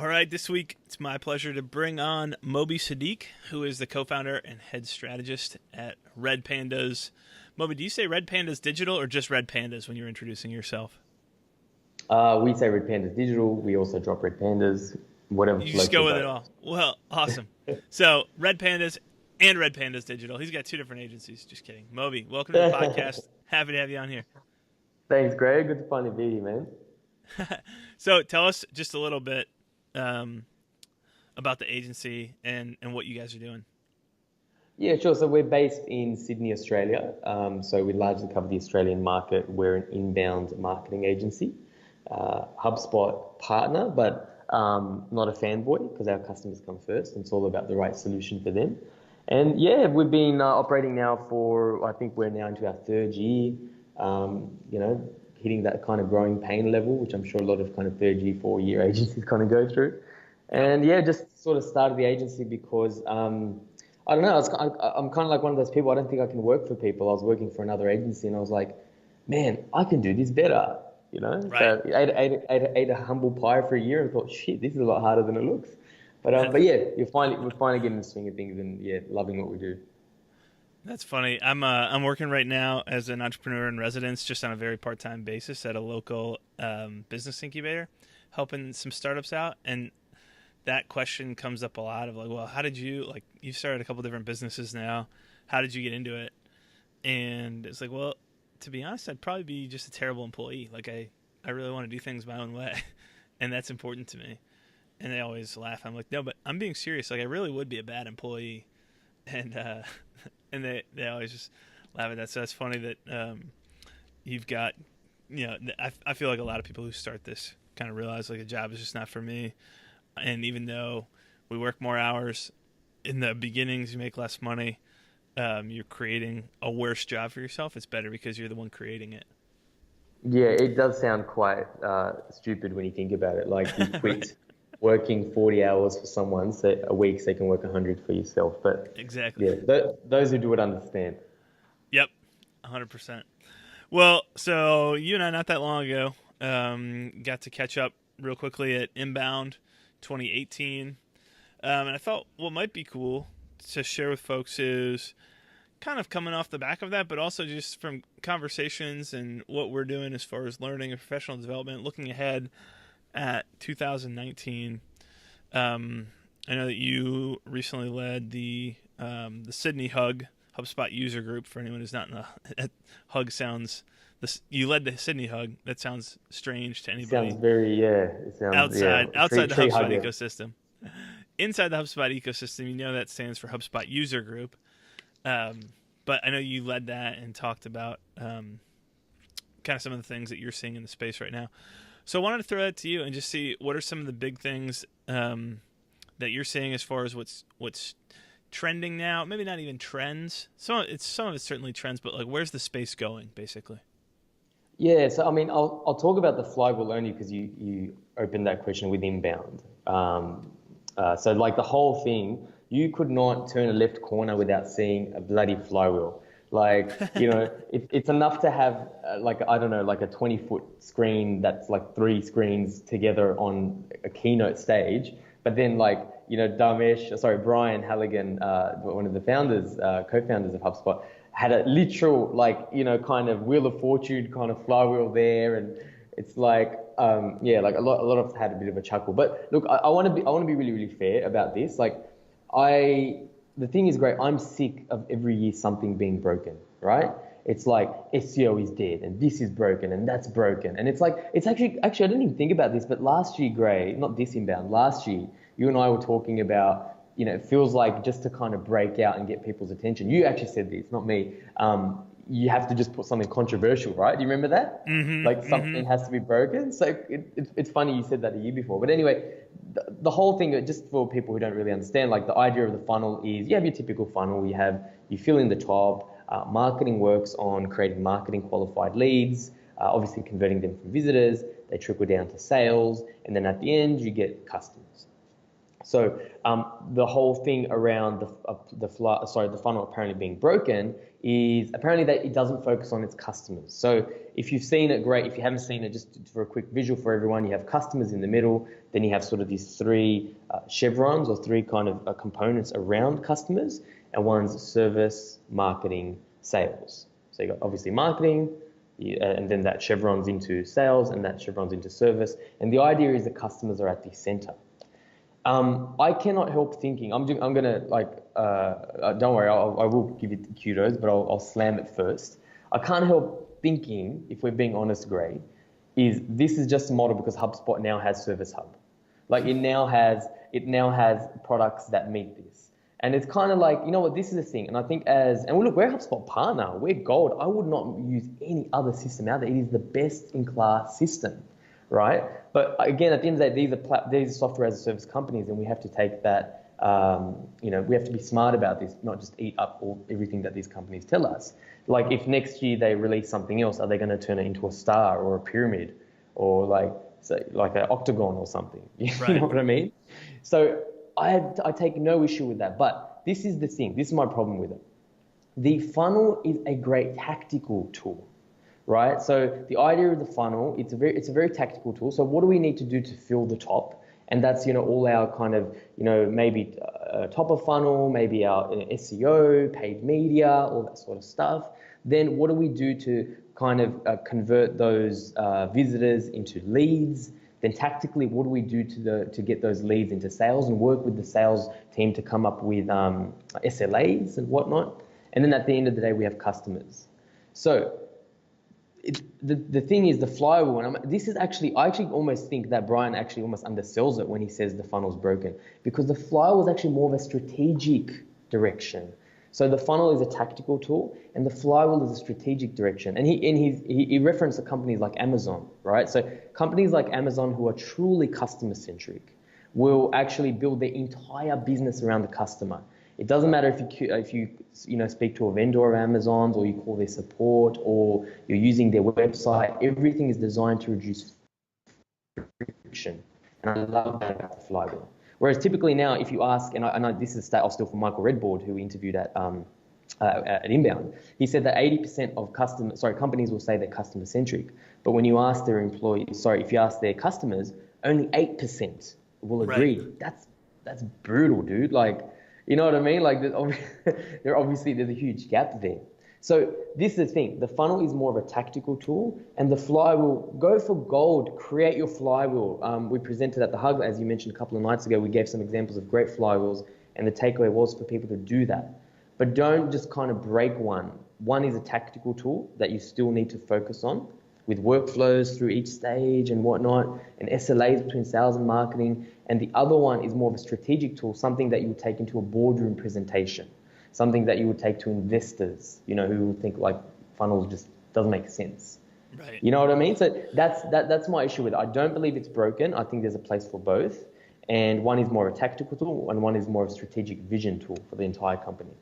All right, this week it's my pleasure to bring on Moby Siddique, who is the co-founder and head strategist at RedPandas. Moby, do you say RedPandas Digital or just RedPandas when you're introducing yourself? We say RedPandas Digital. We also drop RedPandas, whatever You just floats your go with it boat. all. Well, awesome. So RedPandas and RedPandas Digital. He's got two different agencies. Just kidding. Moby, welcome to the podcast. Happy to have you on here. Thanks, Greg. Good to finally be here, man. So tell us just a little bit um, about the agency and what you guys are doing. Yeah, sure. So we're based in Sydney, Australia. So we largely cover the Australian market. We're an inbound marketing agency, HubSpot partner, but not a fanboy because our customers come first. And it's all about the right solution for them. And yeah, we've been operating now for, I think we're now into our third year, hitting that kind of growing pain level, which I'm sure a lot of kind of third year, 4 year agencies kind of go through. Yep. And yeah, just sort of started the agency because I don't know. I'm kind of like one of those people. I don't think I can work for people. I was working for another agency, and I was like, man, I can do this better. Right. So ate a humble pie for a year and thought, shit, this is a lot harder than it looks. But yeah, we're finally getting the swing of things, and yeah, loving what we do. That's funny. I'm working right now as an entrepreneur in residence, just on a very part-time basis at a local business incubator, helping some startups out. And that question comes up a lot of like, well, how did you you've started a couple different businesses now? How did you get into it? And it's like, well, to be honest, I'd probably be just a terrible employee. Like I really want to do things my own way, and that's important to me. And they always laugh. I'm like, no, but I'm being serious. Like I really would be a bad employee, and and they always just laugh at that. So that's funny that you've got, I feel like a lot of people who start this kind of realize like a job is just not for me. And even though we work more hours in the beginnings, you make less money. You're creating a worse job for yourself. It's better because you're the one creating it. Yeah, it does sound quite stupid when you think about it. Like you quit working 40 hours for someone so a week so you can work 100 for yourself. But Exactly. yeah, those who do it understand. Yep. 100%. Well, so you and I not that long ago got to catch up real quickly at Inbound 2018. And I thought what might be cool to share with folks is kind of coming off the back of that, but also just from conversations and what we're doing as far as learning and professional development, looking ahead at 2019. I know that you recently led the Sydney HubSpot user group. For anyone who's not in the Hug sounds, you led the Sydney Hug. That sounds strange to anybody Sounds very, yeah, it sounds, yeah, outside the tree HubSpot hugger. ecosystem. Inside the HubSpot ecosystem, you know that stands for HubSpot user group. But I know you led that and talked about kind of some of the things that you're seeing in the space right now. So I wanted to throw that to you and just see what are some of the big things that you're seeing as far as what's trending now. Maybe not even trends. Some of it's certainly trends, but like where's the space going, basically? Yeah, so I mean, I'll talk about the flywheel only because you opened that question with inbound. So like the whole thing, you could not turn a left corner without seeing a bloody flywheel. Like, it's enough to have I don't know, like a 20-foot screen that's like three screens together on a keynote stage. But then Brian Halligan, one of the founders, co-founders of HubSpot, had a literal kind of wheel of fortune kind of flywheel there, and it's like like a lot of us had a bit of a chuckle. But look, I want to be really really fair about this. The thing is great. I'm sick of every year something being broken, right? It's like SEO is dead and this is broken and that's broken. And it's actually I didn't even think about this, but last year, Gray, not this inbound, last year, you and I were talking about, it feels like just to kind of break out and get people's attention. You actually said this, not me. You have to just put something controversial, right? Do you remember that? Like Mm-hmm. something Mm-hmm. has to be broken. So it's funny you said that a year before. But anyway, the whole thing, just for people who don't really understand, like the idea of the funnel is you have your typical funnel. You fill in the top. Marketing works on creating marketing qualified leads, obviously converting them from visitors. They trickle down to sales. And then at the end, you get customers. So the whole thing around the funnel apparently being broken is apparently that it doesn't focus on its customers. So if you've seen it, great. If you haven't seen it, just for a quick visual for everyone, you have customers in the middle. Then you have sort of these three chevrons or three kind of components around customers, and one's service, marketing, sales. So you got obviously marketing, and then that chevrons into sales, and that chevrons into service. And the idea is the customers are at the center. I cannot help thinking. I'm gonna don't worry. I will give you kudos, but I'll slam it first. I can't help thinking, if we're being honest, Gray, is this is just a model because HubSpot now has Service Hub. Like it now has products that meet this, and it's kind of like, you know what, this is the thing. And I think we're a HubSpot partner, we're gold. I would not use any other system out there. It is the best in class system, right? But again, at the end of the day, these are software as a service companies, and we have to take that, we have to be smart about this, not just eat up everything that these companies tell us. Like if next year they release something else, are they going to turn it into a star or a pyramid or like an octagon or something? You know what I mean? So I take no issue with that. But this is the thing. This is my problem with it. The funnel is a great tactical tool. Right, so the idea of the funnel, it's a very tactical tool. So what do we need to do to fill the top? And that's all our kind of maybe top of funnel, maybe our SEO, paid media, all that sort of stuff. Then what do we do to kind of convert those visitors into leads? Then tactically, what do we do to get those leads into sales and work with the sales team to come up with SLAs and whatnot? And then at the end of the day, we have customers. So the thing is the flywheel, and I actually almost think that Brian actually almost undersells it when he says the funnel's broken, because the flywheel is actually more of a strategic direction. So the funnel is a tactical tool, and the flywheel is a strategic direction. And he referenced the companies like Amazon, right? So companies like Amazon who are truly customer centric will actually build their entire business around the customer. It doesn't matter if you speak to a vendor of Amazon's, or you call their support, or you're using their website. Everything is designed to reduce friction, and I love that about the flywheel. Whereas typically now, if you ask, and I know this is a stat I'll steal from Michael Redboard, who we interviewed at Inbound, he said that 80% of companies will say they're customer centric, but when you ask their if you ask their customers, only 8% will agree. Right. That's brutal, dude. Like. You know what I mean? Like there's a huge gap there. So this is the thing. The funnel is more of a tactical tool, and the flywheel, go for gold, create your flywheel. We presented at the Hug, as you mentioned a couple of nights ago. We gave some examples of great flywheels, and the takeaway was for people to do that. But don't just kind of break one. One is a tactical tool that you still need to focus on, with workflows through each stage and whatnot, and SLAs between sales and marketing. And the other one is more of a strategic tool, something that you would take into a boardroom presentation, something that you would take to investors, who would think like funnels just doesn't make sense. Right. You know what I mean? So that's my issue with it. I don't believe it's broken. I think there's a place for both. And one is more of a tactical tool, and one is more of a strategic vision tool for the entire company.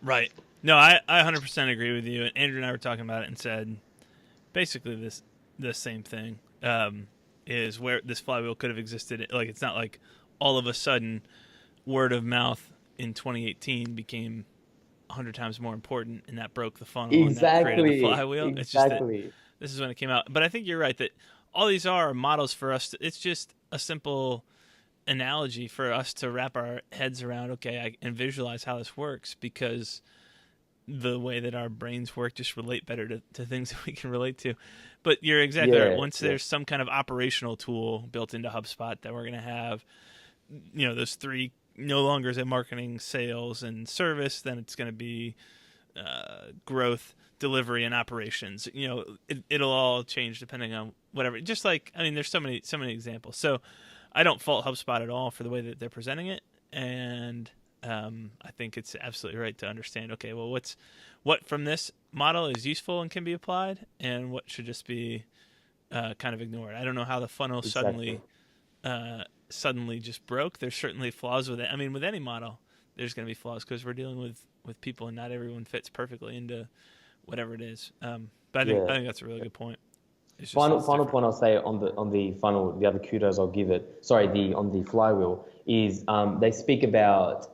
Right. No, I 100% agree with you. And Andrew and I were talking about it and said basically the same thing. Is where this flywheel could have existed. Like, it's not like all of a sudden word of mouth in 2018 became 100 times more important, and that broke the funnel and that created the flywheel. Exactly. It's just that this is when it came out. But I think you're right that all these are models for us. It's just a simple analogy for us to wrap our heads around, and visualize how this works, because the way that our brains work just relate better to things that we can relate to. But you're exactly right. Once there's some kind of operational tool built into HubSpot that we're going to have, those three no longer is it marketing, sales, and service, then it's going to be growth, delivery, and operations. It'll all change depending on whatever. Just like, there's so many examples. So I don't fault HubSpot at all for the way that they're presenting it. And I think it's absolutely right to understand, what from this model is useful and can be applied, and what should just be kind of ignored. I don't know how the funnel suddenly just broke. There's certainly flaws with it. With any model, there's going to be flaws because we're dealing with people, and not everyone fits perfectly into whatever it is. But I think that's a really good point. Final point I'll say on the funnel, the other kudos I'll give it. On the flywheel is they speak about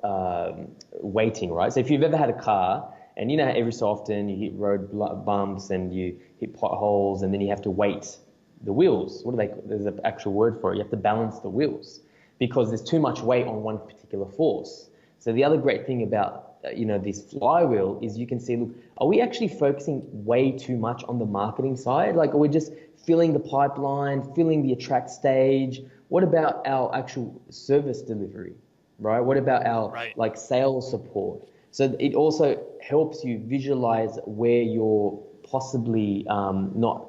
waiting, right? So if you've ever had a car, and you know how every so often you hit road bumps and you hit potholes, and then you have to weight the wheels. There's an actual word for it. You have to balance the wheels because there's too much weight on one particular force. So the other great thing about this flywheel is you can see, look, are we actually focusing way too much on the marketing side? Like, are we just filling the pipeline, filling the attract stage? What about our actual service delivery, right? What about our like sales support? So it also helps you visualize where you're possibly not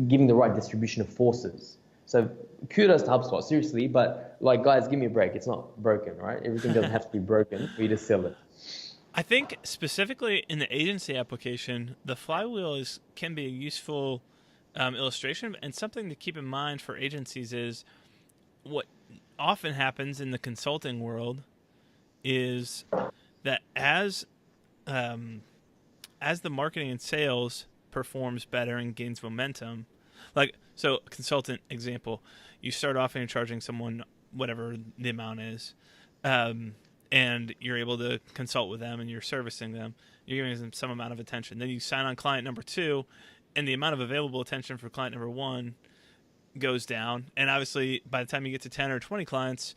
giving the right distribution of forces. So kudos to HubSpot, seriously, but like, guys, give me a break. It's not broken, right? Everything doesn't have to be broken for you to sell it. I think specifically in the agency application, the flywheel can be a useful illustration, and something to keep in mind for agencies is what often happens in the consulting world is that as the marketing and sales performs better and gains momentum, like, so consultant example, you start off and you're charging someone whatever the amount is, and you're able to consult with them and you're servicing them, you're giving them some amount of attention. Then you sign on client number 2, and the amount of available attention for client number 1 goes down. And obviously, by the time you get to 10 or 20 clients,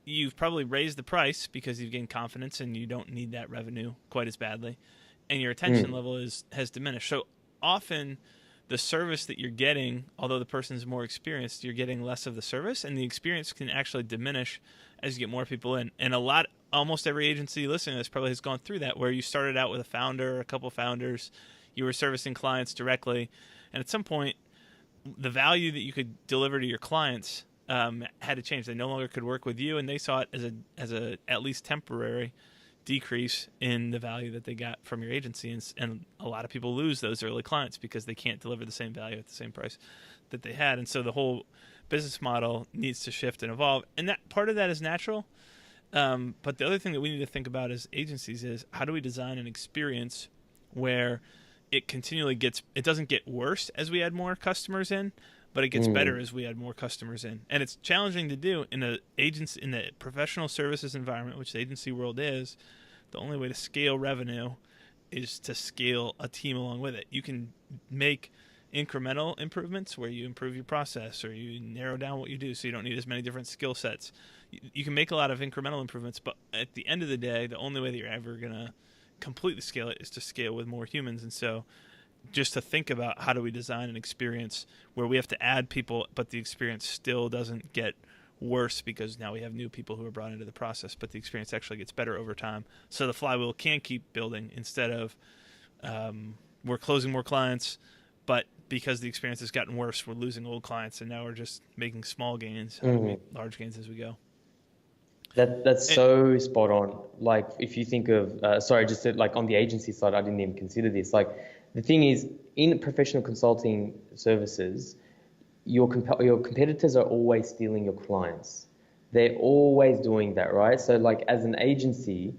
you've probably raised the price because you've gained confidence and you don't need that revenue quite as badly, and your attention level has diminished. So often the service that you're getting, although the person's more experienced, you're getting less of the service, and the experience can actually diminish as you get more people in. And almost every agency listening to this probably has gone through that, where you started out with a founder or a couple founders, you were servicing clients directly, and at some point the value that you could deliver to your clients had to change. They no longer could work with you, and they saw it as a at least temporary decrease in the value that they got from your agency. And a lot of people lose those early clients because they can't deliver the same value at the same price that they had. And so the whole business model needs to shift and evolve. And that part of that is natural. But the other thing that we need to think about as agencies is, how do we design an experience where it doesn't get worse as we add more customers in, but it gets better as we add more customers in. And it's challenging to do in the professional services environment, which the agency world is. The only way to scale revenue is to scale a team along with it. You can make incremental improvements where you improve your process or you narrow down what you do so you don't need as many different skill sets. You can make a lot of incremental improvements, but at the end of the day, the only way that you're ever going to completely scale it is to scale with more humans. And so just to think about, how do we design an experience where we have to add people, but the experience still doesn't get worse because now we have new people who are brought into the process, but the experience actually gets better over time. So the flywheel can keep building instead of we're closing more clients, but because the experience has gotten worse, we're losing old clients, and now we're just making small gains, large gains as we go. That's so spot on. Like, if you think of, like on the agency side, I didn't even consider this. Like, the thing is, in professional consulting services, your competitors are always stealing your clients. They're always doing that, right? So like, as an agency,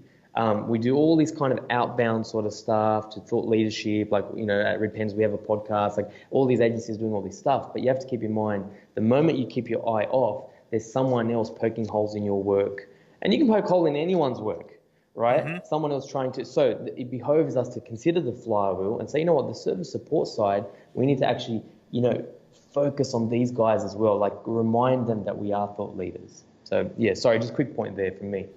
we do all this kind of outbound sort of stuff to thought leadership. Like, at RedPandas, we have a podcast, like all these agencies doing all this stuff. But you have to keep in mind, the moment you keep your eye off, there's someone else poking holes in your work. And you can poke hole in anyone's work, right? Someone else trying to. So it behoves us to consider the flywheel and say, you know what, the service support side, we need to actually, focus on these guys as well. Like, remind them that we are thought leaders. So yeah, sorry, just quick point there from me.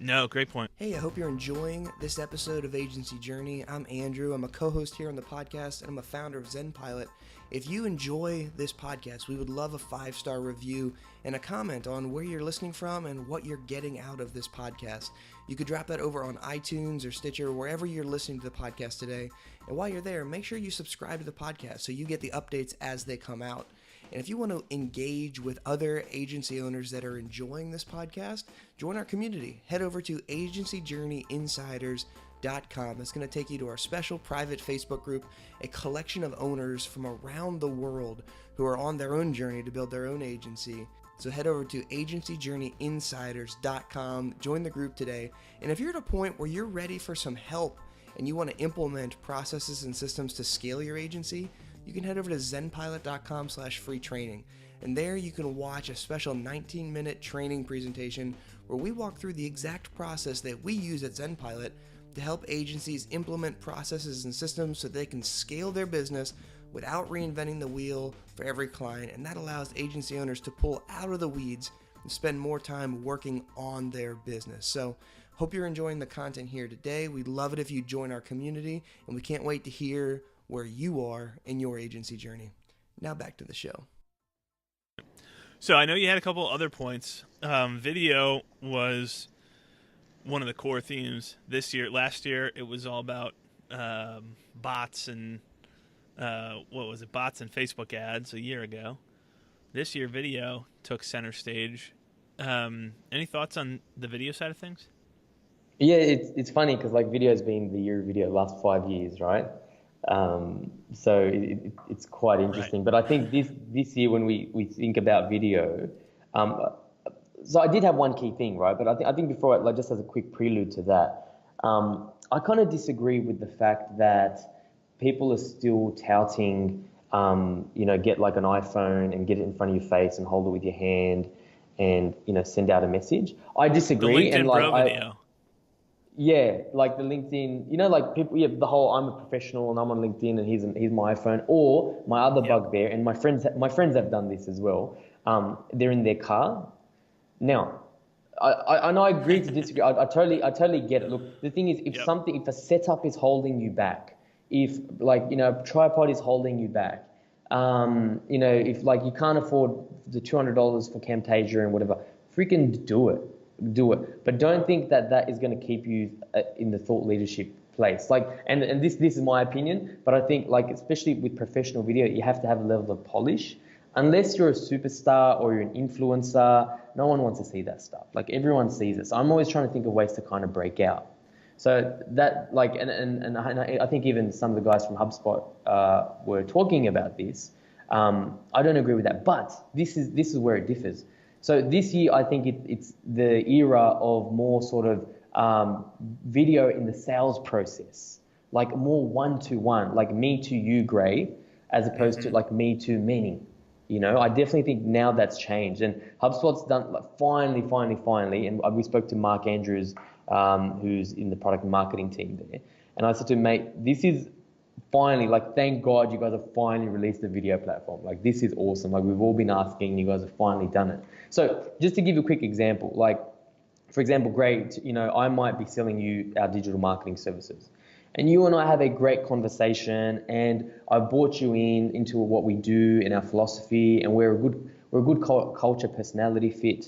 No, great point. Hey, I hope you're enjoying this episode of Agency Journey. I'm Andrew. I'm a co-host here on the podcast, and I'm a founder of ZenPilot. If you enjoy this podcast, we would love a 5-star review and a comment on where you're listening from and what you're getting out of this podcast. You could drop that over on iTunes or Stitcher, wherever you're listening to the podcast today. And while you're there, make sure you subscribe to the podcast so you get the updates as they come out. And if you want to engage with other agency owners that are enjoying this podcast, join our community. Head over to agencyjourneyinsiders.com. That's going to take you to our special private Facebook group, a collection of owners from around the world who are on their own journey to build their own agency. So head over to agencyjourneyinsiders.com, join the group today. And if you're at a point where you're ready for some help and you want to implement processes and systems to scale your agency, you can head over to zenpilot.com/free training. And there you can watch a special 19-minute training presentation where we walk through the exact process that we use at ZenPilot to help agencies implement processes and systems so they can scale their business without reinventing the wheel for every client. And that allows agency owners to pull out of the weeds and spend more time working on their business. So hope you're enjoying the content here today. We'd love it if you join our community, and we can't wait to hear where you are in your agency journey. Now back to the show. So I know you had a couple other points. Video was one of the core themes this year. Last year, it was all about bots and bots and Facebook ads a year ago. This year, video took center stage. Any thoughts on the video side of things? Yeah, it's funny because like video has been the year of video the last 5 years, right? So it's quite interesting. Right. But I think this year when we think about video, so I did have one key thing, right? But I think before, like just as a quick prelude to that, I kind of disagree with the fact that people are still touting, get like an iPhone and get it in front of your face and hold it with your hand and, send out a message. I disagree. The LinkedIn and like Bro video. Yeah, like the LinkedIn, like people, the whole I'm a professional and I'm on LinkedIn and here's my iPhone, or my other bugbear, and my friends have done this as well. They're in their car. Now, I know I agree to disagree. I totally get it. Look, the thing is, if a setup is holding you back, if a tripod is holding you back, if like you can't afford the $200 for Camtasia and whatever, freaking do it. But don't think that is going to keep you in the thought leadership place. Like, and this is my opinion, but I think like, especially with professional video, you have to have a level of polish. Unless you're a superstar or you're an influencer, no one wants to see that stuff. Like everyone sees it. So I'm always trying to think of ways to kind of break out. So that like, and I think even some of the guys from HubSpot were talking about this. I don't agree with that, but this is where it differs. So this year, I think it's the era of more sort of video in the sales process, like more one-to-one, like me to you, Gray, as opposed to like me to many. I definitely think now that's changed, and HubSpot's done like finally, and we spoke to Mark Andrews, who's in the product marketing team there, and I said to him, mate, this is finally, like, thank God you guys have finally released a video platform. Like, this is awesome. Like, we've all been asking, and you guys have finally done it. So just to give you a quick example, like, for example, great, I might be selling you our digital marketing services. And you and I have a great conversation, and I brought you into what we do in our philosophy, and we're a good culture personality fit.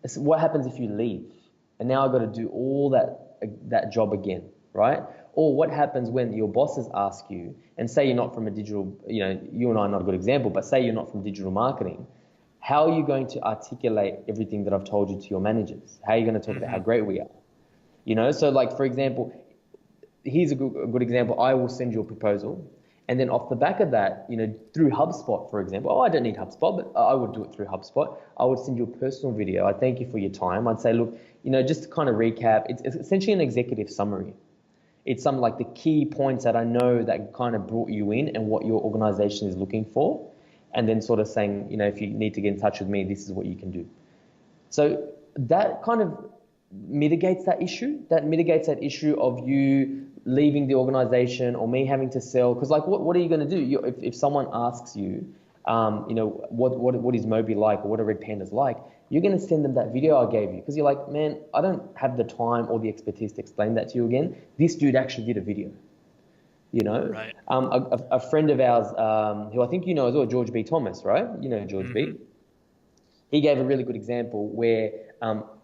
So what happens if you leave? And now I've got to do all that job again, right? Or what happens when your bosses ask you, and say you're not from a digital, you and I are not a good example, but say you're not from digital marketing, how are you going to articulate everything that I've told you to your managers? How are you going to talk about how great we are? So like, for example, here's a good example. I will send you a proposal, and then off the back of that, through HubSpot, for example, I don't need HubSpot, but I would do it through HubSpot. I would send you a personal video. I thank you for your time. I'd say, look, just to kind of recap, it's essentially an executive summary. It's some like the key points that I know that kind of brought you in and what your organization is looking for. And then sort of saying, if you need to get in touch with me, this is what you can do. So that kind of mitigates that issue. That mitigates that issue of you leaving the organization or me having to sell. Because like, what are you going to do? If someone asks you, what is Moby like, or what are RedPandas like? You're going to send them that video I gave you because you're like, man, I don't have the time or the expertise to explain that to you again. This dude actually did a video. Right. A friend of ours, who I think as well, George B. Thomas, right? George B. He gave a really good example where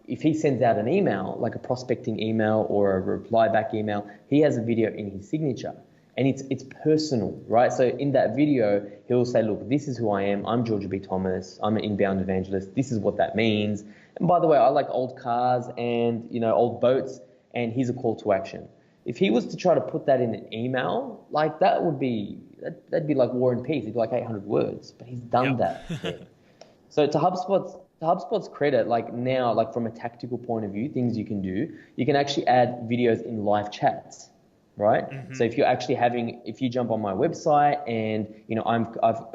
if he sends out an email, like a prospecting email or a reply back email, he has a video in his signature. And it's personal, right? So in that video, he'll say, look, this is who I am. I'm George B. Thomas. I'm an inbound evangelist. This is what that means. And by the way, I like old cars and, old boats. And here's a call to action. If he was to try to put that in an email, like that'd be like War and Peace. It'd be like 800 words, but he's done that. So to HubSpot's credit, like now, like from a tactical point of view, things you can do, you can actually add videos in live chats. right? Mm-hmm. So if you jump on my website and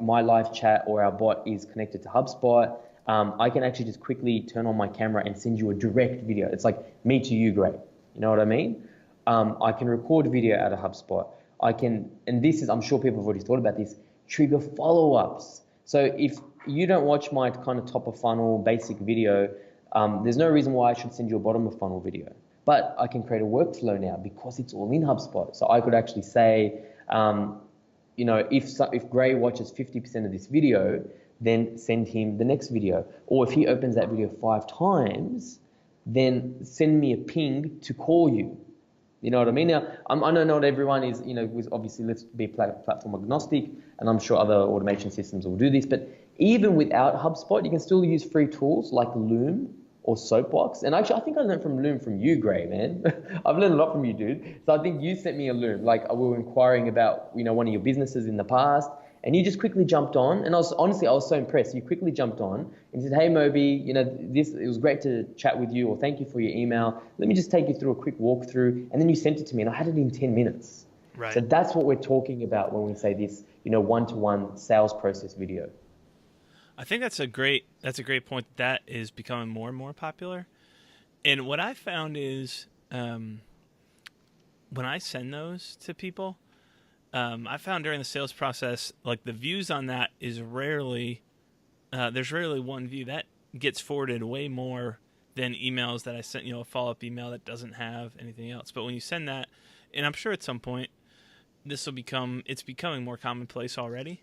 my live chat or our bot is connected to HubSpot, I can actually just quickly turn on my camera and send you a direct video. It's like me to you, Gray. You know what I mean? I can record video out of HubSpot. And this is, I'm sure people have already thought about this, trigger follow-ups. So if you don't watch my kind of top of funnel basic video, there's no reason why I should send you a bottom of funnel video. But I can create a workflow now because it's all in HubSpot. So I could actually say, if Gray watches 50% of this video, then send him the next video. Or if he opens that video 5 times, then send me a ping to call you. You know what I mean? Now, I know not everyone is, obviously let's be platform agnostic, and I'm sure other automation systems will do this, but even without HubSpot, you can still use free tools like Loom or Soapbox. And actually, I think I learned from Loom from you, Gray, man. I've learned a lot from you, dude. So I think you sent me a Loom. Like, we were inquiring about, one of your businesses in the past, and you just quickly jumped on. And I was so impressed. You quickly jumped on and said, hey, Moby, it was great to chat with you, or thank you for your email. Let me just take you through a quick walkthrough. And then you sent it to me, and I had it in 10 minutes. Right. So that's what we're talking about when we say this, one-to-one sales process video. I think that's a great point. That is becoming more and more popular. And what I found is when I send those to people, I found during the sales process, like the views on that is rarely, there's rarely one view. That gets forwarded way more than emails that I sent, a follow-up email that doesn't have anything else. But when you send that, and I'm sure at some point it's becoming more commonplace already.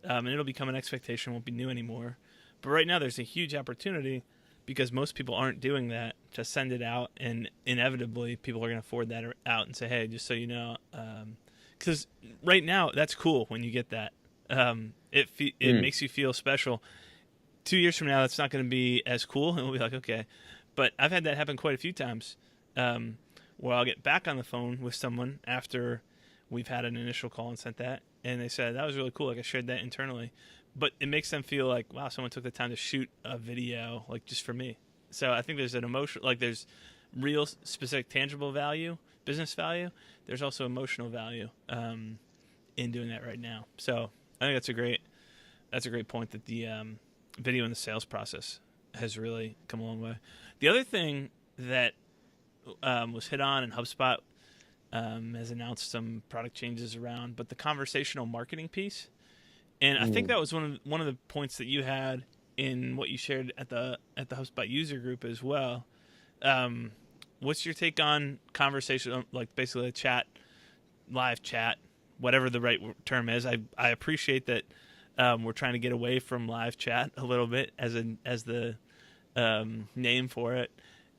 And it'll become an expectation, won't be new anymore. But right now there's a huge opportunity because most people aren't doing that, to send it out, and inevitably people are going to forward that out and say, hey, just so you know, because right now that's cool when you get that. It makes you feel special. 2 years from now, that's not going to be as cool, and we'll be like, okay. But I've had that happen quite a few times, where I'll get back on the phone with someone after we've had an initial call and sent that, and they said, that was really cool, like I shared that internally. But it makes them feel like, wow, someone took the time to shoot a video, like just for me. So I think there's an emotional, like there's real specific tangible value, business value. There's also emotional value in doing that right now. So I think that's a great point, that the video in the sales process has really come a long way. The other thing that was hit on, and HubSpot has announced some product changes around, but the conversational marketing piece. And I think that was one of the points that you had in what you shared at the HubSpot user group as well. What's your take on conversation, like basically a chat, live chat, whatever the right term is? I appreciate that we're trying to get away from live chat a little bit as the name for it,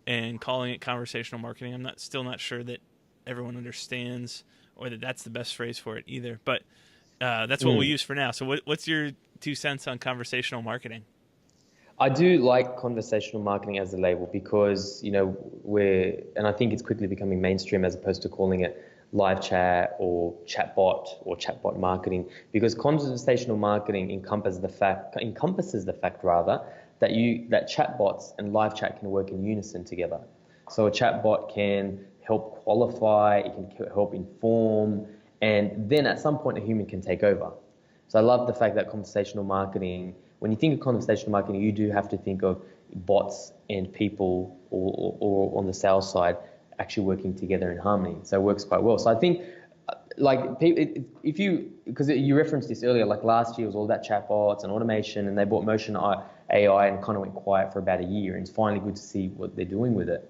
and calling it conversational marketing. I'm still not sure that everyone understands, or that that's the best phrase for it either. But that's what we use for now. So what's your 2 cents on conversational marketing? I do like conversational marketing as a label because, and I think it's quickly becoming mainstream as opposed to calling it live chat or chatbot marketing, because conversational marketing encompasses the fact that chatbots and live chat can work in unison together. So a chatbot can help qualify, it can help inform, and then at some point a human can take over. So I love the fact that conversational marketing, when you think of conversational marketing, you do have to think of bots and people or on the sales side actually working together in harmony. So it works quite well. So I think, because you referenced this earlier, like last year was all about chatbots and automation, and they bought Motion AI and kind of went quiet for about a year, and it's finally good to see what they're doing with it.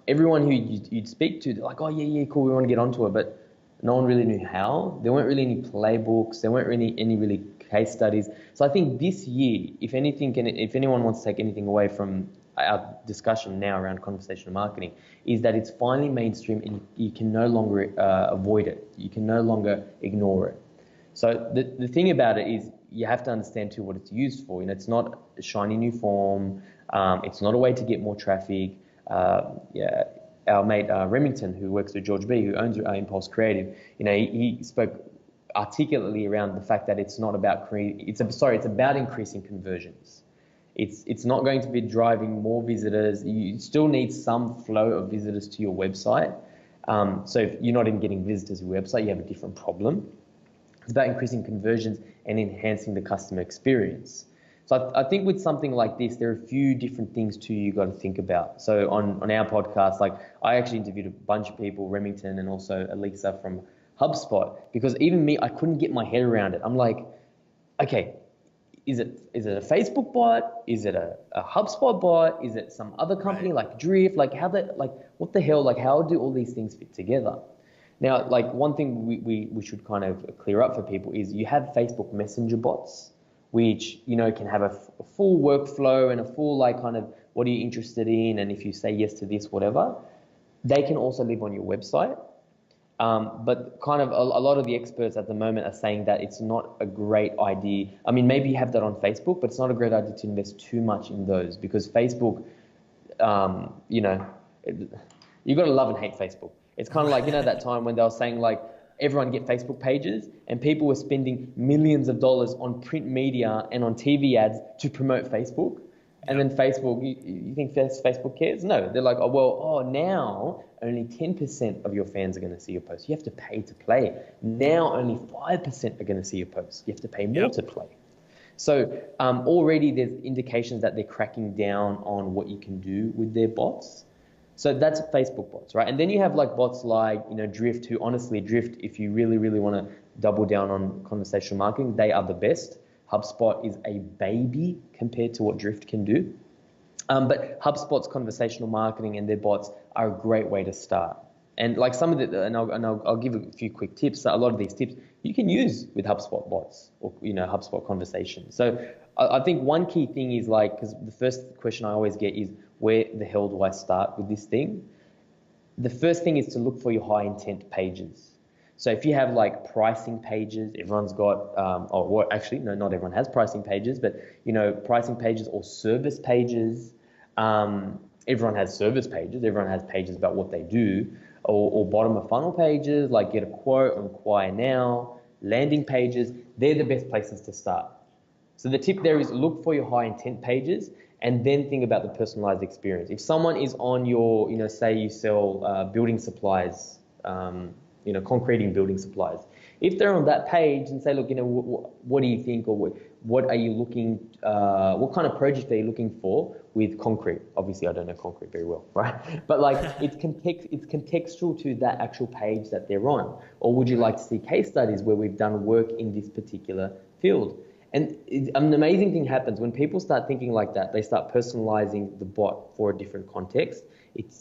Everyone who you'd speak to, they're like, oh yeah, cool, we want to get onto it, but no one really knew how. There weren't really any playbooks. There weren't really any case studies. So I think this year, if anyone wants to take anything away from our discussion now around conversational marketing, is that it's finally mainstream, and you can no longer avoid it. You can no longer ignore it. So the thing about it is you have to understand too what it's used for. It's not a shiny new form. It's not a way to get more traffic. Our mate Remington, who works with George B, who owns Impulse Creative, he spoke articulately around the fact that it's not about it's about increasing conversions. It's not going to be driving more visitors. You still need some flow of visitors to your website, So if you're not even getting visitors to your website, you have a different problem. It's about increasing conversions and enhancing the customer experience. So I think with something like this, there are a few different things too you got to think about. So on our podcast, like I actually interviewed a bunch of people, Remington and also Elisa from HubSpot, because even me, I couldn't get my head around it. I'm like, okay, is it a Facebook bot? Is it a HubSpot bot? Is it some other company like Drift? Like what the hell? Like how do all these things fit together? Now, like one thing we should kind of clear up for people is you have Facebook Messenger bots, which, you know, can have a full workflow and a full like kind of what are you interested in, and if you say yes to this, whatever, they can also live on your website. But kind of a lot of the experts at the moment are saying that it's not a great idea. I mean, maybe you have that on Facebook, but it's not a great idea to invest too much in those because Facebook, you know, you got to love and hate Facebook. It's kind of like, you know, that time when they were saying like everyone get Facebook pages and people were spending millions of dollars on print media and on TV ads to promote Facebook. And then Facebook, you think Facebook cares? No, they're like, now only 10% of your fans are going to see your post. You have to pay to play. Now only 5% are going to see your post. You have to pay more to play. So already there's indications that they're cracking down on what you can do with their bots. So that's Facebook bots, right? And then you have like bots like, you know, Drift, who honestly, Drift, if you really, really want to double down on conversational marketing, they are the best. HubSpot is a baby compared to what Drift can do. But HubSpot's conversational marketing and their bots are a great way to start. And like some of the, and I'll give a few quick tips. So a lot of these tips you can use with HubSpot bots or, you know, HubSpot conversations. So I think one key thing is like, because the first question I always get is, where the hell do I start with this thing? The first thing is to look for your high intent pages. So if you have like pricing pages, everyone's got, not everyone has pricing pages, but, you know, pricing pages or service pages. Everyone has service pages. Everyone has pages about what they do, or bottom of funnel pages, like get a quote, inquire now, landing pages. They're the best places to start. So the tip there is look for your high intent pages and then think about the personalized experience. If someone is on your, you know, say you sell building supplies, you know, concreting building supplies. If they're on that page and say, look, you know, what do you think, or what are you looking, what kind of project are you looking for with concrete? Obviously, I don't know concrete very well, right? But like, it's contextual to that actual page that they're on. Or would you like to see case studies where we've done work in this particular field? And an amazing thing happens when people start thinking like that. They start personalizing the bot for a different context. It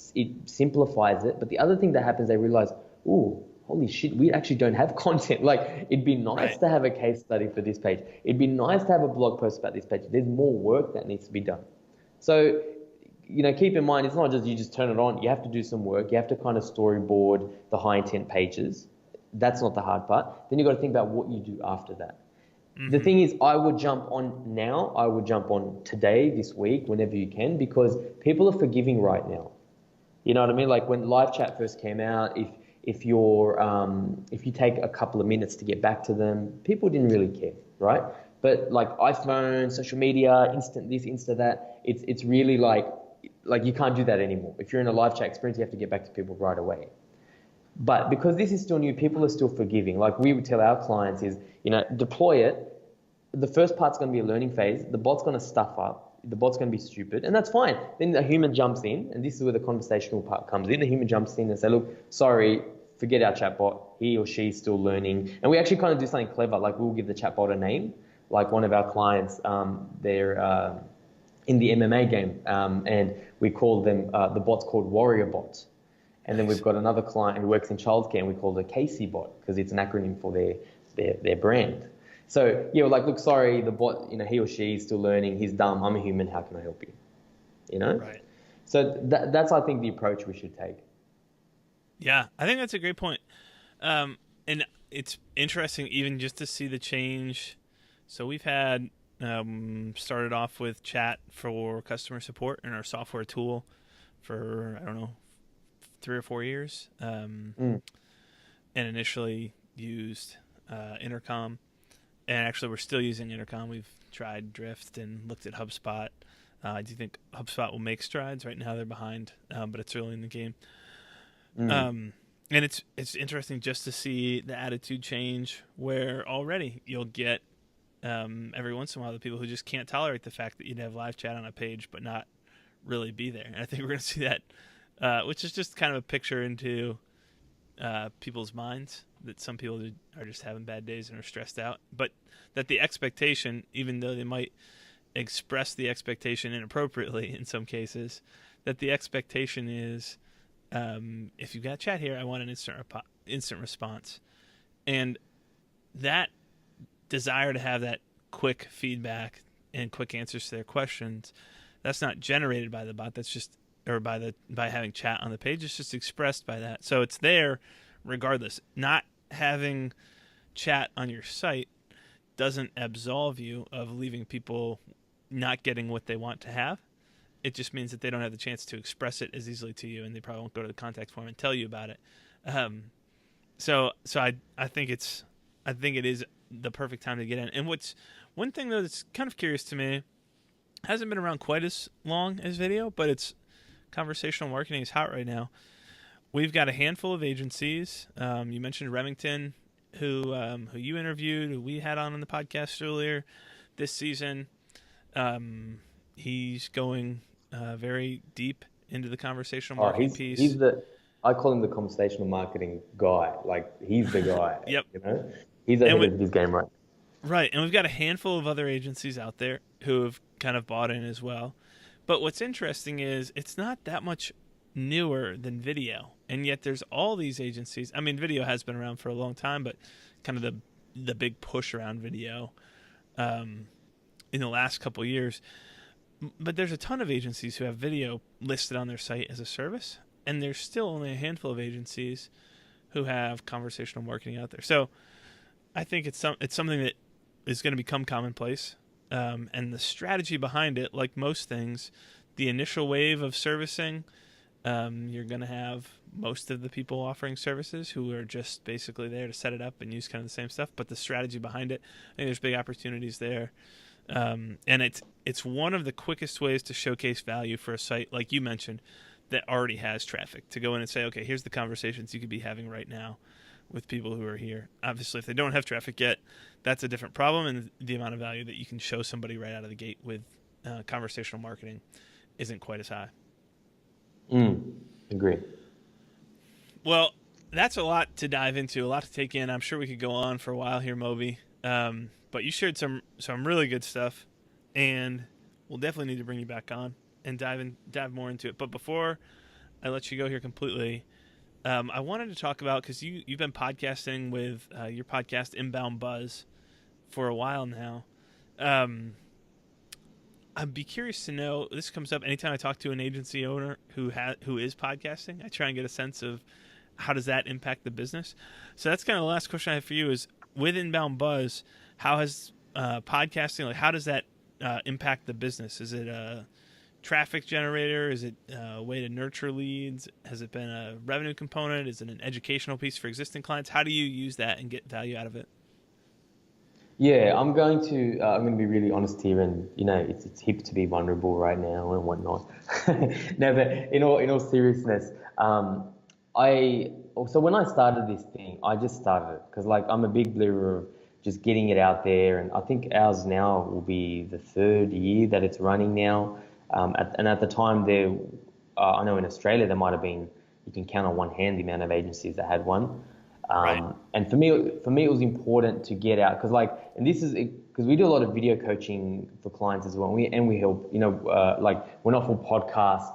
simplifies it. But the other thing that happens, they realize, oh, holy shit, we actually don't have content. Like, it'd be nice to have a case study for this page. It'd be nice to have a blog post about this page. There's more work that needs to be done. So, you know, keep in mind, it's not just you just turn it on. You have to do some work. You have to kind of storyboard the high intent pages. That's not the hard part. Then you've got to think about what you do after that. Mm-hmm. The thing is, I would jump on now. I would jump on today, this week, whenever you can, because people are forgiving right now. You know what I mean? Like when live chat first came out, if you take a couple of minutes to get back to them, people didn't really care, right? But like iPhone, social media, instant this, instant that, it's really like you can't do that anymore. If you're in a live chat experience, you have to get back to people right away. But because this is still new, people are still forgiving. Like we would tell our clients is, you know, deploy it. The first part's going to be a learning phase. The bot's going to stuff up. The bot's going to be stupid, and that's fine. Then the human jumps in, and this is where the conversational part comes in. The human jumps in and say, look, sorry, forget our chatbot. He or she's still learning. And we actually kind of do something clever. Like we'll give the chatbot a name. Like one of our clients, they're in the MMA game, and we call them, the bot's called Warrior Bot. And then we've got another client who works in childcare, and we call it Casey Bot because it's an acronym for their brand. So yeah, we're like, look, sorry, the bot, you know, he or she is still learning. He's dumb. I'm a human. How can I help you? You know? Right. So that's, I think, the approach we should take. Yeah, I think that's a great point. And it's interesting even just to see the change. So we've had started off with chat for customer support in our software tool for, I don't know, 3 or 4 years, and initially used Intercom, and actually we're still using Intercom. We've tried Drift and looked at HubSpot. I do think HubSpot will make strides. Right now they're behind, but it's early in the game. And it's interesting just to see the attitude change, where already you'll get every once in a while the people who just can't tolerate the fact that you'd have live chat on a page but not really be there. And I think we're going to see that, which is just kind of a picture into people's minds, that some people are just having bad days and are stressed out, but that the expectation, even though they might express the expectation inappropriately in some cases, that the expectation is, if you've got chat here, I want an instant response. And that desire to have that quick feedback and quick answers to their questions, that's not generated by the bot. That's just, or by having chat on the page. It's just expressed by that. So it's there regardless. Not having chat on your site doesn't absolve you of leaving people not getting what they want to have. It just means that they don't have the chance to express it as easily to you, and they probably won't go to the contact form and tell you about it. So I think it is the perfect time to get in. And one thing though that's kind of curious to me, hasn't been around quite as long as video, but it's conversational marketing is hot right now. We've got a handful of agencies. You mentioned Remington, who you interviewed, who we had on the podcast earlier this season. He's going very deep into the conversational marketing piece. I call him the conversational marketing guy. Like, he's the guy. Yep. You know, he's ahead of his game, right? Right, and we've got a handful of other agencies out there who have kind of bought in as well. But what's interesting is it's not that much newer than video, and yet there's all these agencies. I mean, video has been around for a long time, but kind of the big push around video in the last couple of years. But there's a ton of agencies who have video listed on their site as a service, and there's still only a handful of agencies who have conversational marketing out there. So I think it's something that is going to become commonplace. And the strategy behind it, like most things, the initial wave of servicing, you're going to have most of the people offering services who are just basically there to set it up and use kind of the same stuff. But the strategy behind it, I think there's big opportunities there. And it's one of the quickest ways to showcase value for a site, like you mentioned, that already has traffic, to go in and say, okay, here's the conversations you could be having right now with people who are here. Obviously, if they don't have traffic yet, that's a different problem, and the amount of value that you can show somebody right out of the gate with conversational marketing isn't quite as high. Agree. Well, that's a lot to dive into, a lot to take in. I'm sure we could go on for a while here, Moby. But you shared some really good stuff, and we'll definitely need to bring you back on and dive more into it. But before I let you go here completely, I wanted to talk about, because you've been podcasting with your podcast Inbound Buzz for a while now. I'd be curious to know, this comes up anytime I talk to an agency owner who is podcasting. I try and get a sense of how does that impact the business. So that's kind of the last question I have for you is, with Inbound Buzz, how has podcasting, like, how does that impact the business? Is it a traffic generator? Is it a way to nurture leads? Has it been a revenue component? Is it an educational piece for existing clients? How do you use that and get value out of it? Yeah, I'm going to be really honest here, and it's hip to be vulnerable right now and whatnot. No, but in all seriousness, so when I started this thing, I just started it because, like, I'm a big believer of just getting it out there, and I think ours now will be the 3rd year that it's running now. And at the time, I know in Australia there might have been, you can count on one hand the amount of agencies that had one. Right. And for me, it was important to get out because, and this is because we do a lot of video coaching for clients as well. And we help, we're not full podcast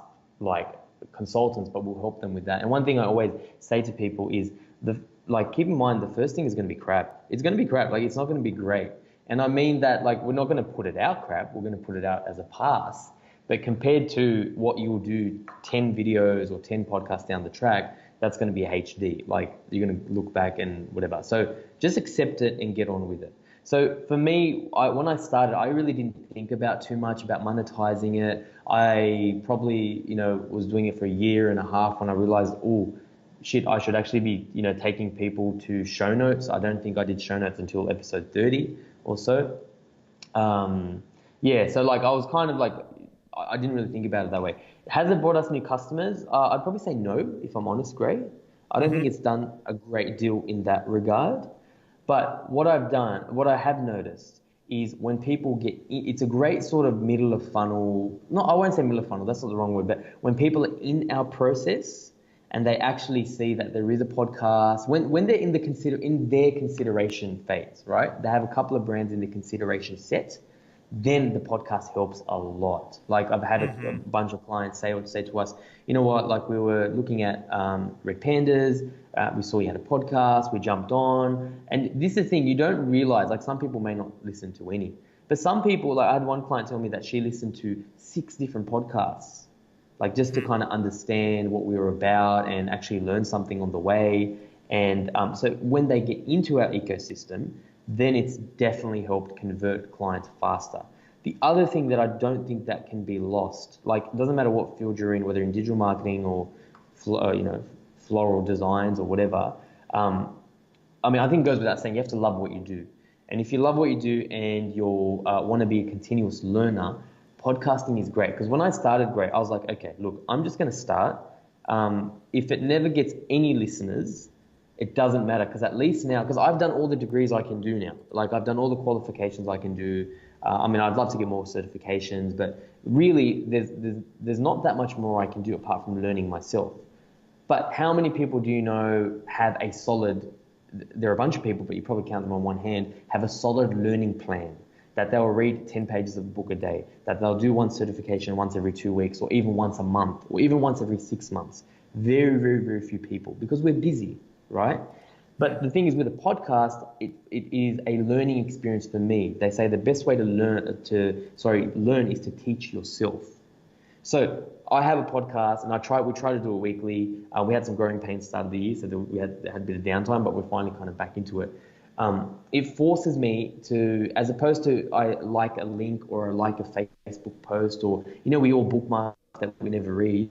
consultants, but we'll help them with that. And one thing I always say to people is keep in mind the first thing is going to be crap. It's going to be crap. Like, it's not going to be great. And I mean that, we're not going to put it out crap. We're going to put it out as a pass. But compared to what you will do 10 videos or 10 podcasts down the track, that's going to be HD. You're going to look back and whatever. So just accept it and get on with it. So for me, when I started, I really didn't think about too much about monetizing it. I probably, was doing it for a year and a half when I realized, oh, shit, I should actually be, taking people to show notes. I don't think I did show notes until episode 30 or so. So I was kind of I didn't really think about it that way. Has it brought us new customers? I'd probably say no, if I'm honest, Gray. I don't think it's done a great deal in that regard. But what I have noticed is when people it's a great sort of middle of funnel. No, I won't say middle of funnel. That's not the wrong word. But when people are in our process and they actually see that there is a podcast, when they're in their consideration phase, right? They have a couple of brands in the consideration set. Then the podcast helps a lot. Like I've had a bunch of clients say to us, you know what, like we were looking at RedPandas, we saw you had a podcast, we jumped on. And this is the thing, you don't realize, like some people may not listen to any, but some people, like I had one client tell me that she listened to 6 different podcasts, like just to kind of understand what we were about and actually learn something on the way. And so when they get into our ecosystem, then it's definitely helped convert clients faster. The other thing that I don't think that can be lost, like it doesn't matter what field you're in, whether in digital marketing or floral designs or whatever. I mean, I think it goes without saying you have to love what you do. And if you love what you do and you want to be a continuous learner, podcasting is great. Because when I started, I was like, okay, look, I'm just going to start. If it never gets any listeners, it doesn't matter, because at least now, because I've done all the degrees I can do now. Like I've done all the qualifications I can do. I mean, I'd love to get more certifications, but really there's not that much more I can do apart from learning myself. But how many people do you know have a solid, there are a bunch of people, but you probably count them on one hand, have a solid learning plan, that they'll read 10 pages of a book a day, that they'll do one certification once every 2 weeks, or even once a month, or even once every 6 months. Very, very, very few people, because we're busy. Right? But the thing is, with a podcast, it is a learning experience for me. They say the best way to learn is to teach yourself. So I have a podcast, and we try to do it weekly. We had some growing pains start of the year, so we had a bit of downtime, but we're finally kind of back into it. It forces me to, as opposed to I like a link or I like a Facebook post, or we all bookmark that we never read.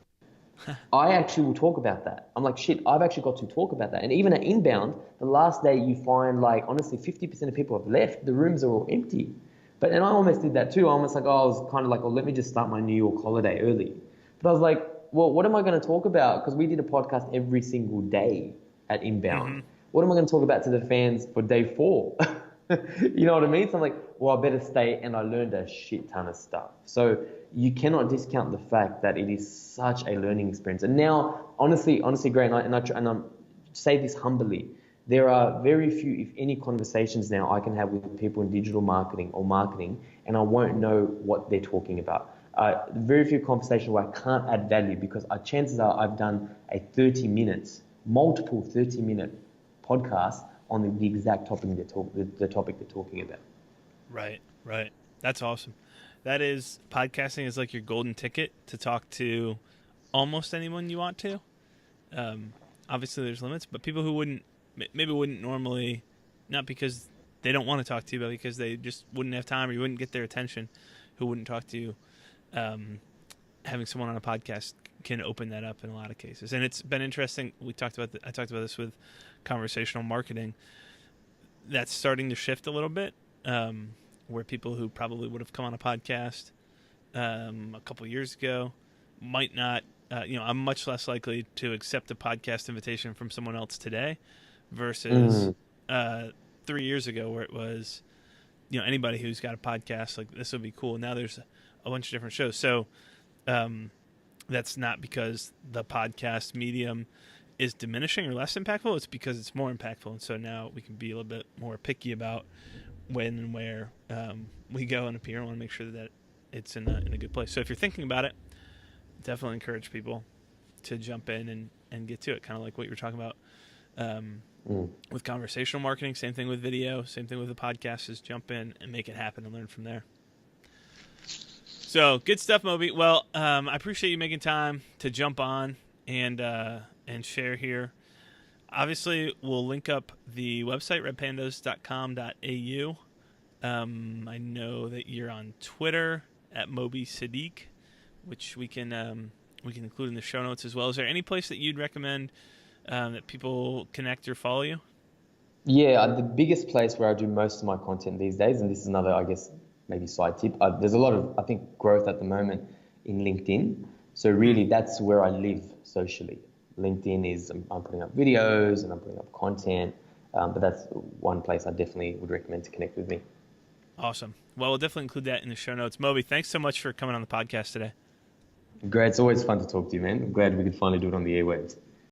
I actually will talk about that. I'm like, shit, I've actually got to talk about that. And even at Inbound, the last day you find, like, honestly, 50% of people have left. The rooms are all empty. And I almost did that too. I was kind of like, let me just start my New York holiday early. But I was like, well, what am I going to talk about? Because we did a podcast every single day at Inbound. What am I going to talk about to the fans for day 4? You know what I mean? So I'm like, well, I better stay, and I learned a shit ton of stuff. So you cannot discount the fact that it is such a learning experience. And now, honestly, Gray, and I say this humbly, there are very few, if any, conversations now I can have with people in digital marketing or marketing, and I won't know what they're talking about. Very few conversations where I can't add value, because chances are I've done a 30 minutes, multiple 30-minute podcasts on the exact topic the topic they're talking about. Right. That's awesome. That is, podcasting is like your golden ticket to talk to almost anyone you want to. Obviously there's limits, but people who wouldn't normally, not because they don't want to talk to you, but because they just wouldn't have time or you wouldn't get their attention, who wouldn't talk to you, having someone on a podcast can open that up in a lot of cases. And it's been interesting. I talked about this with conversational marketing. That's starting to shift a little bit, where people who probably would have come on a podcast a couple years ago might not. I'm much less likely to accept a podcast invitation from someone else today versus 3 years ago, where it was, anybody who's got a podcast, like, this would be cool. Now there's a bunch of different shows. So that's not because the podcast medium is diminishing or less impactful. It's because it's more impactful. And so now we can be a little bit more picky about when and where we go and appear. I want to make sure that it's in a good place. So if you're thinking about it, definitely encourage people to jump in and get to it. Kind of like what you were talking about with conversational marketing. Same thing with video. Same thing with the podcast, is jump in and make it happen and learn from there. So good stuff, Moby. Well, I appreciate you making time to jump on and share here. Obviously, we'll link up the website, redpandas.com.au. I know that you're on Twitter at Moby Siddique, which we can include in the show notes as well. Is there any place that you'd recommend that people connect or follow you? Yeah, the biggest place where I do most of my content these days, and this is another, I guess, maybe side tip, there's a lot of, I think, growth at the moment in LinkedIn. So really, that's where I live socially. LinkedIn is I'm putting up videos and I'm putting up content. But that's one place I definitely would recommend to connect with me. Awesome. Well, we'll definitely include that in the show notes. Moby, thanks so much for coming on the podcast today. Great. It's always fun to talk to you, man. I'm glad we could finally do it on the airwaves.